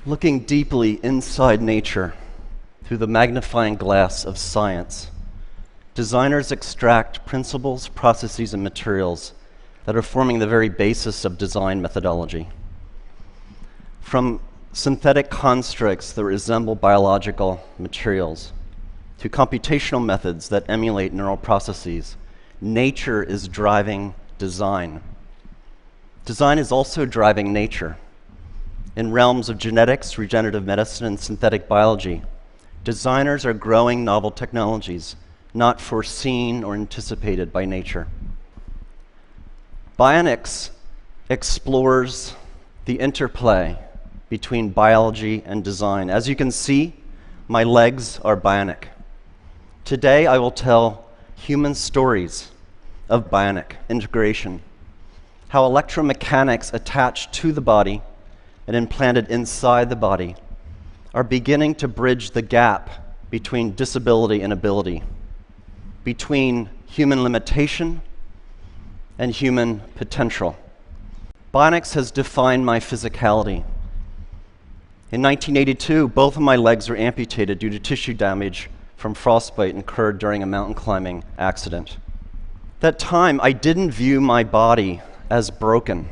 Looking deeply inside nature through the magnifying glass of science, designers extract principles, processes, and materials that are forming the very basis of design methodology. From synthetic constructs that resemble biological materials to computational methods that emulate neural processes, nature is driving design. Design is also driving nature. In realms of genetics, regenerative medicine, and synthetic biology, designers are growing novel technologies not foreseen or anticipated by nature. Bionics explores the interplay between biology and design. As you can see, my legs are bionic. Today, I will tell human stories of bionic integration, how electromechanics attached to the body and implanted inside the body are beginning to bridge the gap between disability and ability, between human limitation and human potential. Bionics has defined my physicality. In 1982, both of my legs were amputated due to tissue damage from frostbite incurred during a mountain climbing accident. At that time, I didn't view my body as broken.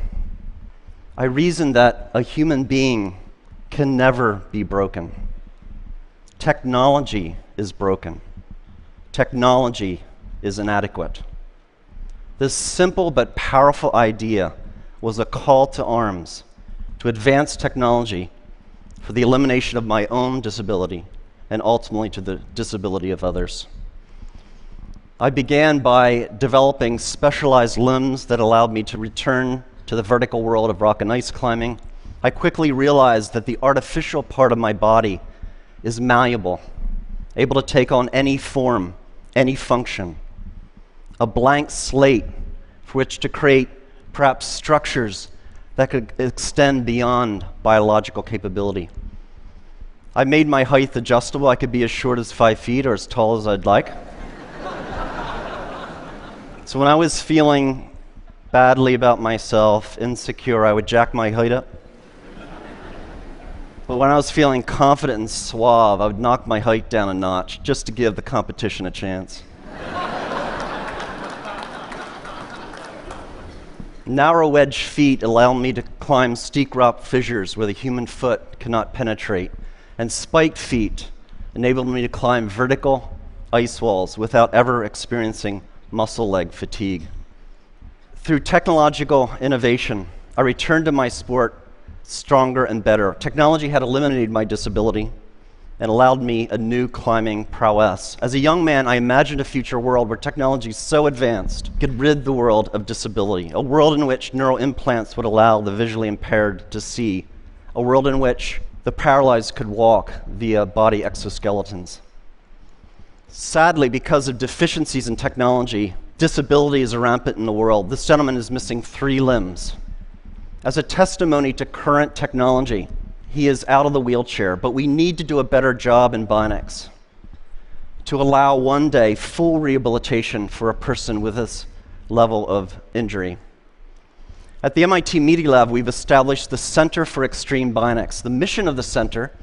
I reasoned that a human being can never be broken. Technology is broken. Technology is inadequate. This simple but powerful idea was a call to arms to advance technology for the elimination of my own disability and ultimately to the disability of others. I began by developing specialized limbs that allowed me to return to the vertical world of rock and ice climbing. I quickly realized that the artificial part of my body is malleable, able to take on any form, any function, a blank slate for which to create perhaps structures that could extend beyond biological capability. I made my height adjustable. I could be as short as 5 feet or as tall as I'd like. So when I was feeling badly about myself, insecure, I would jack my height up. But when I was feeling confident and suave, I would knock my height down a notch just to give the competition a chance. Narrow wedge feet allow me to climb steep rock fissures where the human foot cannot penetrate, and spiked feet enabled me to climb vertical ice walls without ever experiencing muscle leg fatigue. Through technological innovation, I returned to my sport stronger and better. Technology had eliminated my disability and allowed me a new climbing prowess. As a young man, I imagined a future world where technology so advanced could rid the world of disability, a world in which neural implants would allow the visually impaired to see, a world in which the paralyzed could walk via body exoskeletons. Sadly, because of deficiencies in technology, disability is rampant in the world. This gentleman is missing 3 limbs. As a testimony to current technology, he is out of the wheelchair, but we need to do a better job in bionics to allow one day full rehabilitation for a person with this level of injury. At the MIT Media Lab, we've established the Center for Extreme Bionics. The mission of the center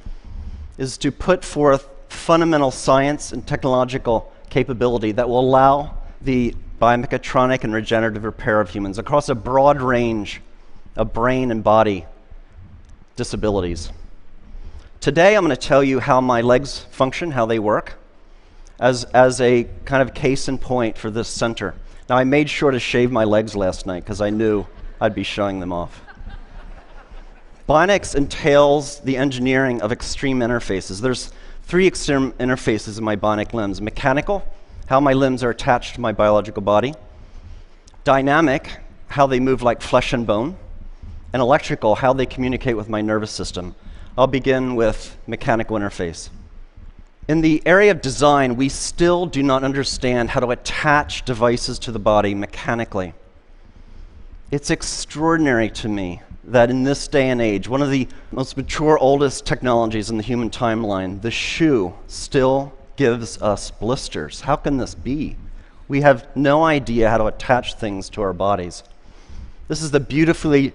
is to put forth fundamental science and technological capability that will allow the biomechatronic and regenerative repair of humans across a broad range of brain and body disabilities. Today, I'm going to tell you how my legs function, how they work, as a kind of case in point for this center. Now, I made sure to shave my legs last night because I knew I'd be showing them off. Bionics entails the engineering of extreme interfaces. There's 3 extreme interfaces in my bionic limbs: mechanical, how my limbs are attached to my biological body; dynamic, how they move like flesh and bone; and electrical, how they communicate with my nervous system. I'll begin with mechanical interface. In the area of design, we still do not understand how to attach devices to the body mechanically. It's extraordinary to me that in this day and age, one of the most mature, oldest technologies in the human timeline, the shoe, still gives us blisters. How can this be? We have no idea how to attach things to our bodies. This is the beautifully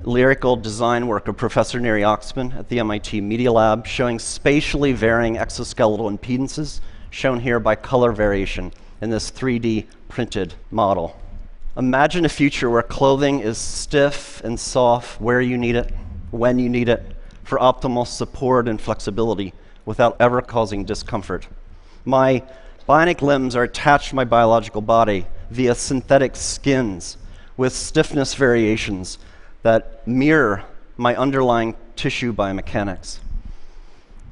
lyrical design work of Professor Neri Oxman at the MIT Media Lab, showing spatially varying exoskeletal impedances, shown here by color variation in this 3D printed model. Imagine a future where clothing is stiff and soft where you need it, when you need it, for optimal support and flexibility without ever causing discomfort. My bionic limbs are attached to my biological body via synthetic skins with stiffness variations that mirror my underlying tissue biomechanics.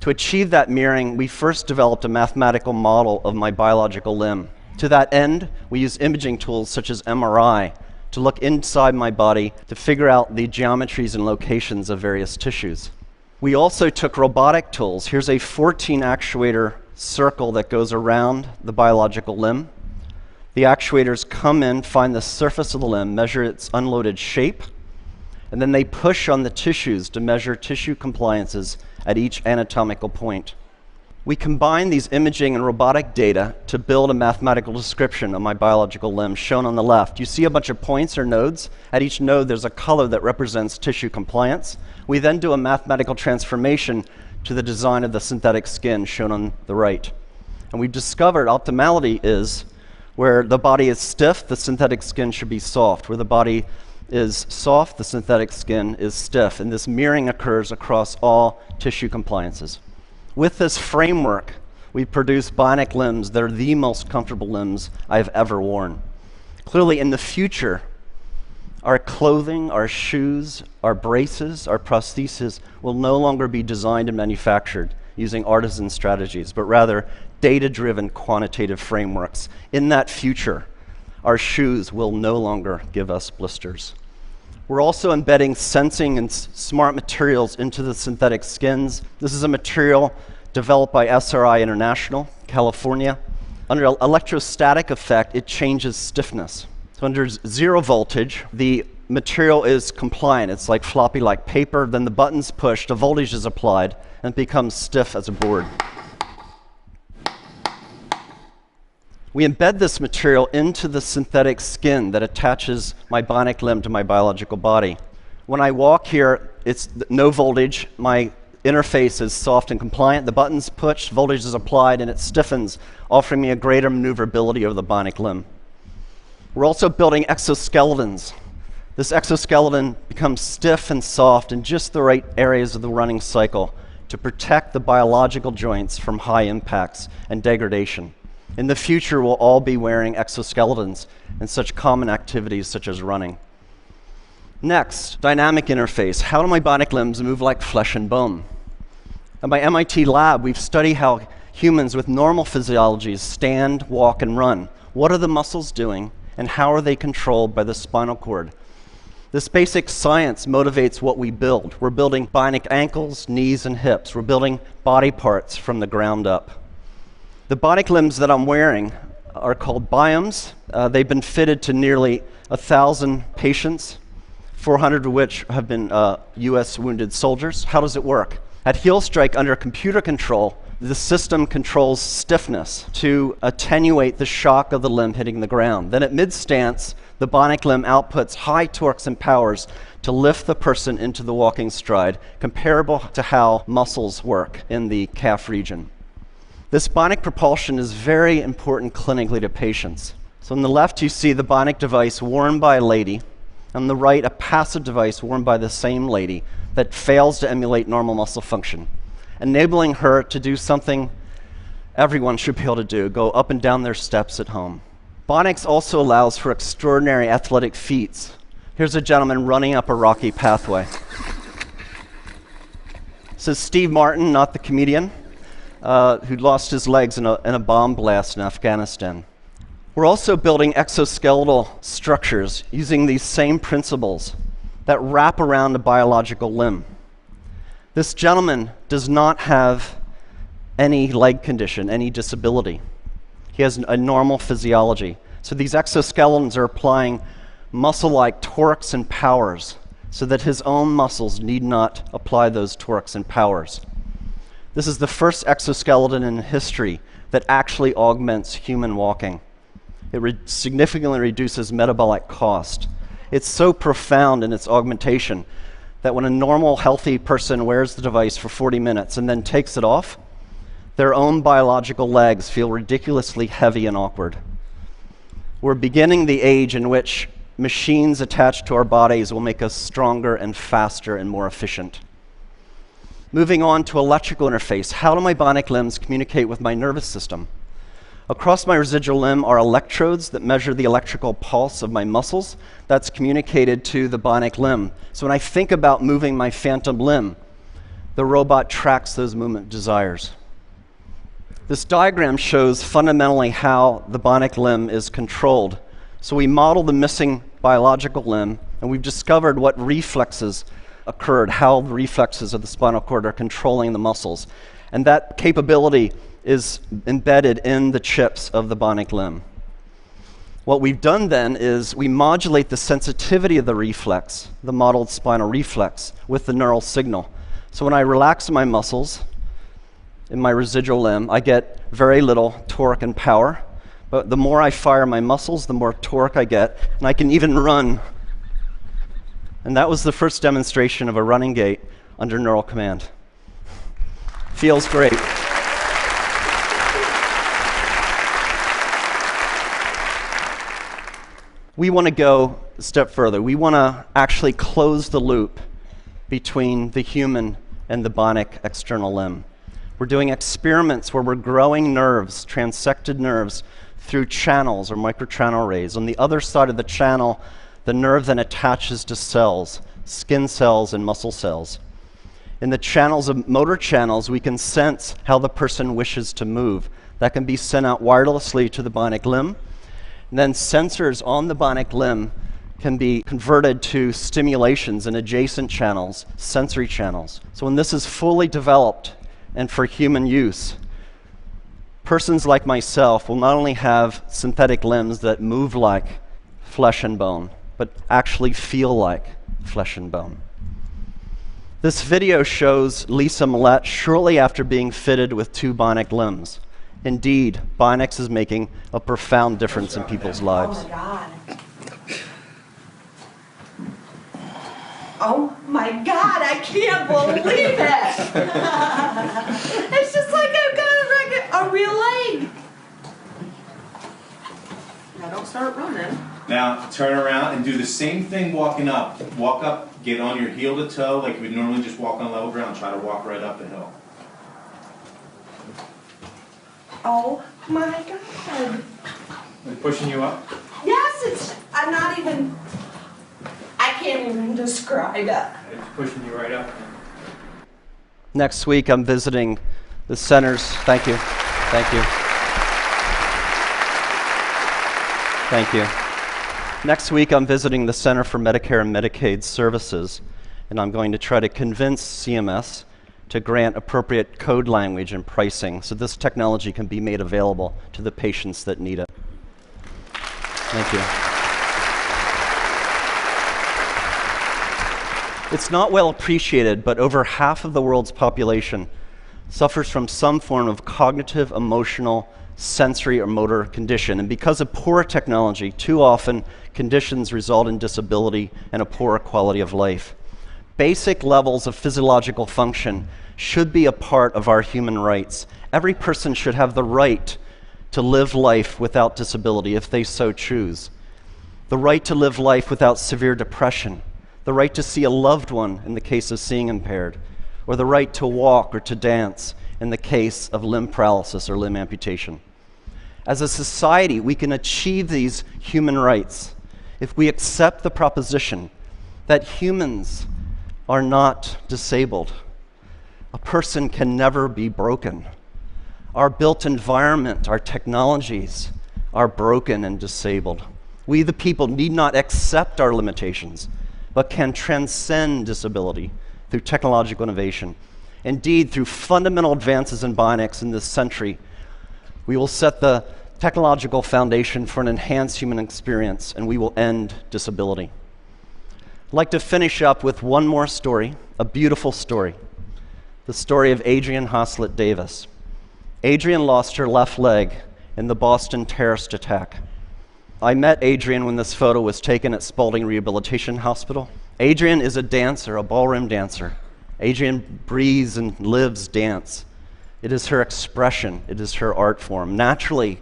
To achieve that mirroring, we first developed a mathematical model of my biological limb. To that end, we use imaging tools such as MRI to look inside my body to figure out the geometries and locations of various tissues. We also took robotic tools. Here's a 14 actuator circle that goes around the biological limb. The actuators come in, find the surface of the limb, measure its unloaded shape, and then they push on the tissues to measure tissue compliances at each anatomical point. We combine these imaging and robotic data to build a mathematical description of my biological limb, shown on the left. You see a bunch of points or nodes. At each node, there's a color that represents tissue compliance. We then do a mathematical transformation to the design of the synthetic skin, shown on the right. And we've discovered optimality is where the body is stiff, the synthetic skin should be soft. Where the body is soft, the synthetic skin is stiff. And this mirroring occurs across all tissue compliances. With this framework, we produce bionic limbs that are the most comfortable limbs I've ever worn. Clearly, in the future, our clothing, our shoes, our braces, our prostheses will no longer be designed and manufactured using artisan strategies, but rather data-driven quantitative frameworks. In that future, our shoes will no longer give us blisters. We're also embedding sensing and smart materials into the synthetic skins. This is a material developed by SRI International, California. Under electrostatic effect, it changes stiffness. So under zero voltage, the material is compliant. It's like floppy like paper. Then the button's pushed, a voltage is applied, and it becomes stiff as a board. We embed this material into the synthetic skin that attaches my bionic limb to my biological body. When I walk here, it's no voltage. My interface is soft and compliant. The button's pushed, voltage is applied, and it stiffens, offering me a greater maneuverability of the bionic limb. We're also building exoskeletons. This exoskeleton becomes stiff and soft in just the right areas of the running cycle to protect the biological joints from high impacts and degradation. In the future, we'll all be wearing exoskeletons in such common activities such as running. Next, dynamic interface. How do my bionic limbs move like flesh and bone? At my MIT lab, we've studied how humans with normal physiologies stand, walk, and run. What are the muscles doing, and how are they controlled by the spinal cord? This basic science motivates what we build. We're building bionic ankles, knees, and hips. We're building body parts from the ground up. The bionic limbs that I'm wearing are called biomes. They've been fitted to nearly 1,000 patients, 400 of which have been US wounded soldiers. How does it work? At heel strike under computer control, the system controls stiffness to attenuate the shock of the limb hitting the ground. Then at mid-stance, the bionic limb outputs high torques and powers to lift the person into the walking stride, comparable to how muscles work in the calf region. This bionic propulsion is very important clinically to patients. So on the left, you see the bionic device worn by a lady. On the right, a passive device worn by the same lady that fails to emulate normal muscle function, enabling her to do something everyone should be able to do, go up and down their steps at home. Bionics also allows for extraordinary athletic feats. Here's a gentleman running up a rocky pathway. This is Steve Martin, not the comedian, who lost his legs in a bomb blast in Afghanistan. We're also building exoskeletal structures using these same principles that wrap around a biological limb. This gentleman does not have any leg condition, any disability. He has a normal physiology. So these exoskeletons are applying muscle-like torques and powers so that his own muscles need not apply those torques and powers. This is the first exoskeleton in history that actually augments human walking. It significantly reduces metabolic cost. It's so profound in its augmentation that when a normal, healthy person wears the device for 40 minutes and then takes it off, their own biological legs feel ridiculously heavy and awkward. We're beginning the age in which machines attached to our bodies will make us stronger and faster and more efficient. Moving on to electrical interface, how do my bionic limbs communicate with my nervous system? Across my residual limb are electrodes that measure the electrical pulse of my muscles. That's communicated to the bionic limb. So when I think about moving my phantom limb, the robot tracks those movement desires. This diagram shows fundamentally how the bionic limb is controlled. So we model the missing biological limb, and we've discovered what reflexes occurred, how the reflexes of the spinal cord are controlling the muscles. And that capability is embedded in the chips of the bionic limb. What we've done then is we modulate the sensitivity of the reflex, the modeled spinal reflex, with the neural signal. So when I relax my muscles in my residual limb, I get very little torque and power. But the more I fire my muscles, the more torque I get, and I can even run. And that was the first demonstration of a running gait under neural command. Feels great. We want to go a step further. We want to actually close the loop between the human and the bionic external limb. We're doing experiments where we're growing nerves, transected nerves, through channels or microchannel arrays. On the other side of the channel, the nerve then attaches to cells, skin cells and muscle cells. In the channels of motor channels, we can sense how the person wishes to move. That can be sent out wirelessly to the bionic limb. And then sensors on the bionic limb can be converted to stimulations in adjacent channels, sensory channels. So when this is fully developed and for human use, persons like myself will not only have synthetic limbs that move like flesh and bone, but actually feel like flesh and bone. This video shows Lisa Millette shortly after being fitted with 2 bionic limbs. Indeed, bionics is making a profound difference in people's lives. Oh my God. Oh my God, I can't believe it. It's just like I've got a real leg. Now don't start running. Now turn around and do the same thing walking up. Walk up, get on your heel to toe like you would normally just walk on level ground. Try to walk right up the hill. Oh my God. They're pushing you up? Yes, I'm not even, I can't even describe it. It's pushing you right up. Next week, I'm visiting the centers. Thank you. Thank you. Thank you. Next week, I'm visiting the Center for Medicare and Medicaid Services, and I'm going to try to convince CMS to grant appropriate code language and pricing so this technology can be made available to the patients that need it. Thank you. It's not well appreciated, but over half of the world's population suffers from some form of cognitive, emotional, sensory, or motor condition. And because of poor technology, too often conditions result in disability and a poorer quality of life. Basic levels of physiological function should be a part of our human rights. Every person should have the right to live life without disability if they so choose. The right to live life without severe depression. The right to see a loved one in the case of seeing impaired. Or the right to walk or to dance in the case of limb paralysis or limb amputation. As a society, we can achieve these human rights if we accept the proposition that humans are not disabled. A person can never be broken. Our built environment, our technologies are broken and disabled. We, the people, need not accept our limitations, but can transcend disability through technological innovation. Indeed, through fundamental advances in bionics in this century, we will set the technological foundation for an enhanced human experience, and we will end disability. I'd like to finish up with one more story, a beautiful story. The story of Adrienne Haslett Davis. Adrienne lost her left leg in the Boston terrorist attack. I met Adrian when this photo was taken at Spaulding Rehabilitation Hospital. Adrian is a dancer, a ballroom dancer. Adrian breathes and lives dance. It is her expression. It is her art form. Naturally,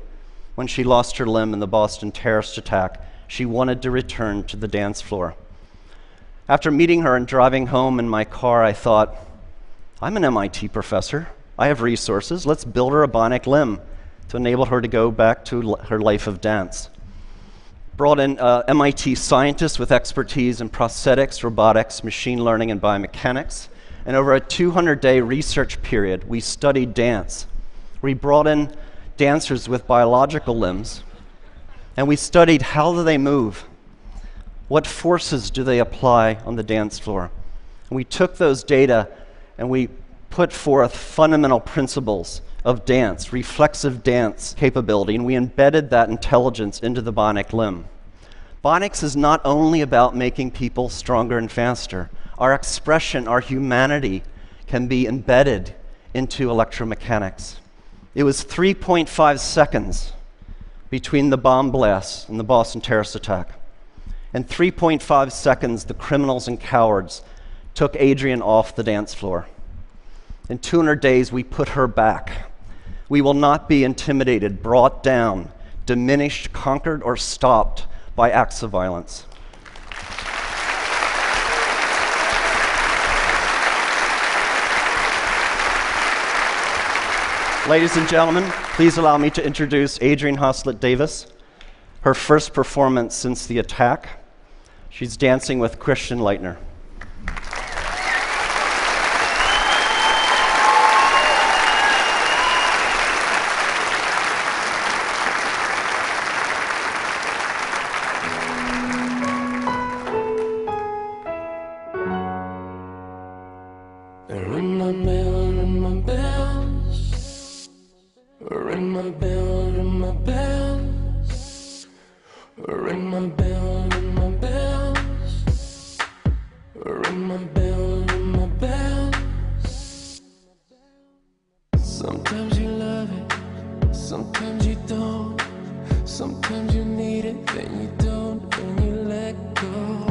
when she lost her limb in the Boston terrorist attack, she wanted to return to the dance floor. After meeting her and driving home in my car, I thought, I'm an MIT professor. I have resources. Let's build her a bionic limb to enable her to go back to her life of dance. Brought in MIT scientists with expertise in prosthetics, robotics, machine learning, and biomechanics. And over a 200-day research period, we studied dance. We brought in dancers with biological limbs, and we studied how do they move, what forces do they apply on the dance floor. And we took those data and we put forth fundamental principles of dance, reflexive dance capability, and we embedded that intelligence into the bionic limb. Bionics is not only about making people stronger and faster. Our expression, our humanity can be embedded into electromechanics. It was 3.5 seconds between the bomb blasts and the Boston terrorist attack. In 3.5 seconds, the criminals and cowards took Adrian off the dance floor. In 200 days, we put her back. We will not be intimidated, brought down, diminished, conquered, or stopped by acts of violence. Ladies and gentlemen, please allow me to introduce Adrian Hoslett Davis, her first performance since the attack. She's dancing with Christian Leitner. Ring my bell, ring my bell. Ring my bell, ring my bell. Ring my bell, ring my bell. Ring my bell, ring my bell. Sometimes you love it, sometimes you don't. Sometimes you need it, then you don't, and you let go.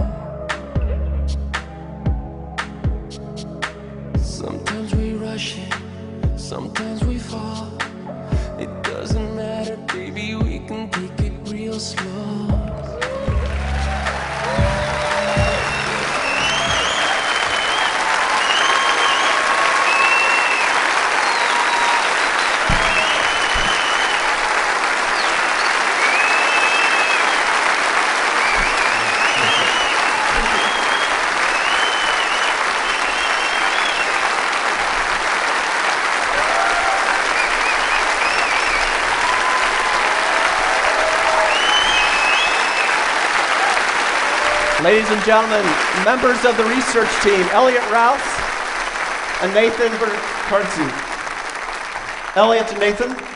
Sometimes we rush it, sometimes we fall. It doesn't matter, baby, we can take it real slow. Ladies and gentlemen, members of the research team, Elliot Rouse and Nathan Verkartzi. Elliot and Nathan.